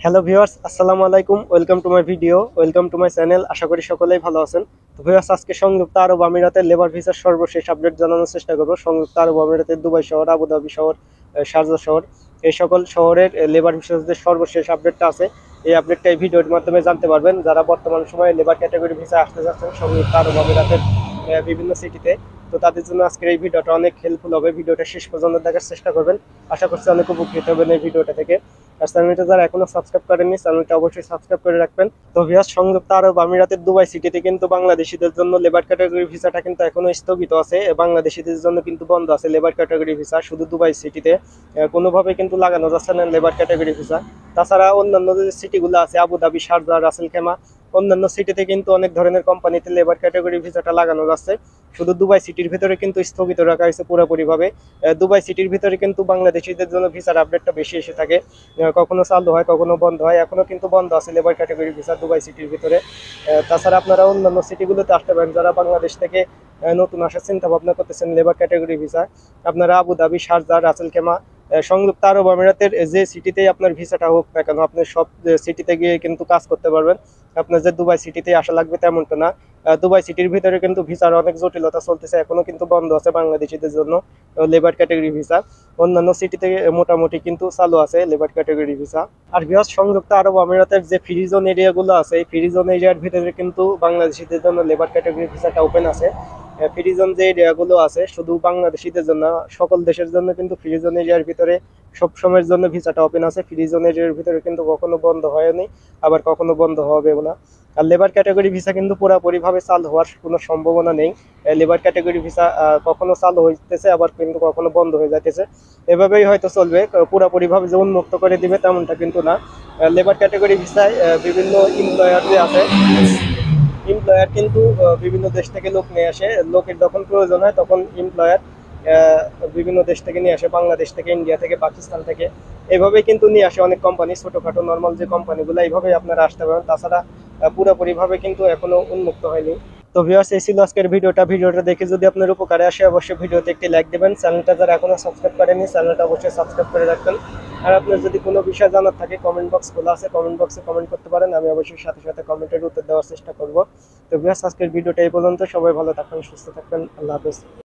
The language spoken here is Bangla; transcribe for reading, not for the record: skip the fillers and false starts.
হ্যালো ভিউয়ার্স, আসসালামু আলাইকুম। Welcome to my video, welcome to my channel. আশা করি সকলেই ভালো আছেন। তো ভিউয়ার্স, আজকে সংযুক্ত আরব আমিরাতের লেবার ভিসার সর্বশেষ আপডেট জানানোর চেষ্টা করব। সংযুক্ত আরব আমিরাতের দুবাই শহর, আবুধাবি শহর, শারজা শহর, এই সকল শহরের লেবার ভিসার যে সর্বশেষ আপডেটটা আছে, এই আপডেটটা এই ভিডিওর মাধ্যমে জানতে পারবেন। যারা বর্তমান সময়ে লেবার ক্যাটাগরি ভিসা আসতে যাচ্ছেন সংযুক্ত আরব আমিরাতের বিভিন্ন সিটিতে, তো তাদের জন্য আজকের এই ভিডিওটা অনেক হেল্পফুল হবে। ভিডিওটা শেষ পর্যন্ত দেখার চেষ্টা করবেন। আশা করছি অনেক উপকৃত হবেন এই ভিডিওটা থেকে। আর চ্যানেলটা যারা এখনো সাবস্ক্রাইব করেননি, চ্যানেলটা অবশ্যই সাবস্ক্রাইব করে রাখবেন। তো ভিউয়ার্স, সংযুক্ত আরব আমিরাতের দুবাই সিটিতে কিন্তু বাংলাদেশিদের জন্য লেবার ক্যাটাগরি ভিসাটা কিন্তু এখনো স্থগিত আছে। বাংলাদেশিদের জন্য কিন্তু বন্ধ আছে লেবার ক্যাটাগরি ভিসা। শুধু দুবাই সিটিতে কোনোভাবে কিন্তু লাগানো যাচ্ছে না লেবার ক্যাটাগরি ভিসা। তাছাড়া অন্যান্য যে সিটিগুলো আছে, আবুধাবি, শারজা, রাসেল খেমা, অন্যান্য সিটিতে কিন্তু অনেক ধরনের কোম্পানিতে লেবার ক্যাটাগরি ভিসাটা লাগানো যাচ্ছে। শুধু দুবাই সিটির ভিতরে কিন্তু স্থগিত রাখা হয়েছে পুরোপুরিভাবে। দুবাই সিটির ভিতরে কিন্তু বাংলাদেশিদের জন্য ভিসার আপডেটটা বেশি এসে থাকে। কখনো চালু হয়, কখনো বন্ধ হয়। এখনো কিন্তু বন্ধ আছে লেবার ক্যাটাগরি ভিসা দুবাই সিটির ভিতরে। তাছাড়া আপনারা অন্যান্য সিটিগুলোতে আসতে পারেন। যারা বাংলাদেশ থেকে নতুন আসার চিন্তা ভাবনা করতেছেন লেবার ক্যাটাগরি ভিসা, আপনারা আবুধাবি, শারজা, রাসেল খেমা, সংযুক্ত আরব আমিরাতের যে সিটিতেই আপনার ভিসাটা হোক না কেন, আপনি সব সিটিতে গিয়ে কিন্তু কাজ করতে পারবেন। আপনার যে দুবাই সিটিতে আসা লাগবে তেমনটা না। দুবাই সিটির ভিতরে কিন্তু ভিসার অনেক জটিলতা চলতেছে, এখনো কিন্তু বন্ধ আছে বাংলাদেশিদের জন্য লেবার ক্যাটাগরি ভিসা। অন্যান্য সিটিতে মোটামুটি কিন্তু চালু আছে লেবার ক্যাটাগরি ভিসা। আর ভিউয়ার্স, সংযুক্ত আরব আমিরাতের যে ফ্রি জোন এরিয়াগুলো আছে, এই ফ্রি জোন এরিয়ার ভিতরে কিন্তু বাংলাদেশিদের জন্য লেবার ক্যাটাগরি ভিসাটা ওপেন আছে। ফ্রি জোন যে এরিয়াগুলো আছে শুধু বাংলাদেশিদের জন্য, সকল দেশের জন্য কিন্তু ফ্রি জোন এরিয়ার ভিতরে সব সময়ের জন্য ভিসাটা ওপেন আছে। ফ্রি জোন এরিয়ার ভিতরে কিন্তু কখনো বন্ধ হয়নি, আবার কখনো বন্ধ হবে না। আর লেবার ক্যাটাগরি ভিসা কিন্তু পুরোপুরিভাবে চালু হওয়ার কোনো সম্ভাবনা নেই। লেবার ক্যাটাগরি ভিসা কখনো চালু হইতেছে, আবার কিন্তু কখনো বন্ধ হয়ে যাইতেছে। এভাবেই হয়তো চলবে। পুরোপুরিভাবে যে উন্মুক্ত করে দিবে তেমনটা কিন্তু না। লেবার ক্যাটাগরি ভিসায় বিভিন্ন এমপ্লয়ার যে আছে, এমপ্লয়ার কিন্তু বিভিন্ন দেশ থেকে লোক নিয়ে আসে। লোকের যখন প্রয়োজন হয় তখন এমপ্লয়ার বিভিন্ন দেশ থেকে নিয়ে আসে, বাংলাদেশ থেকে, ইন্ডিয়া থেকে, পাকিস্তান থেকে। এইভাবেই কিন্তু নিয়ে আসে অনেক কোম্পানি, ছোটোখাটো নর্মাল যে কোম্পানিগুলো, এইভাবেই আপনারা আসতে পারেন। তাছাড়া পুরোপুরিভাবে কিন্তু এখনো উন্মুক্ত হয়নি। তো ভিউয়ার্স, এই ছিল আজকের ভিডিওটা দেখে যদি আপনার উপকারে আসে অবশ্যই ভিডিওতে একটি লাইক দেবেন। চ্যানেলটা যারা এখনো সাবস্ক্রাইব করেনি, চ্যানেলটা অবশ্যই সাবস্ক্রাইব করে রাখবেন। আর আপনার যদি কোনো বিষয় জানার থাকে, কমেন্ট বক্স খোলা আছে, কমেন্ট বক্সে কমেন্ট করতে পারেন। আমি অবশ্যই সাথে সাথে কমেন্টের উত্তর দেওয়ার চেষ্টা করব। তো ভিউয়ার্স, আজকের ভিডিওটা এই পর্যন্ত। সবাই ভালো থাকবেন, সুস্থ থাকবেন। আল্লাহ হাফেজ।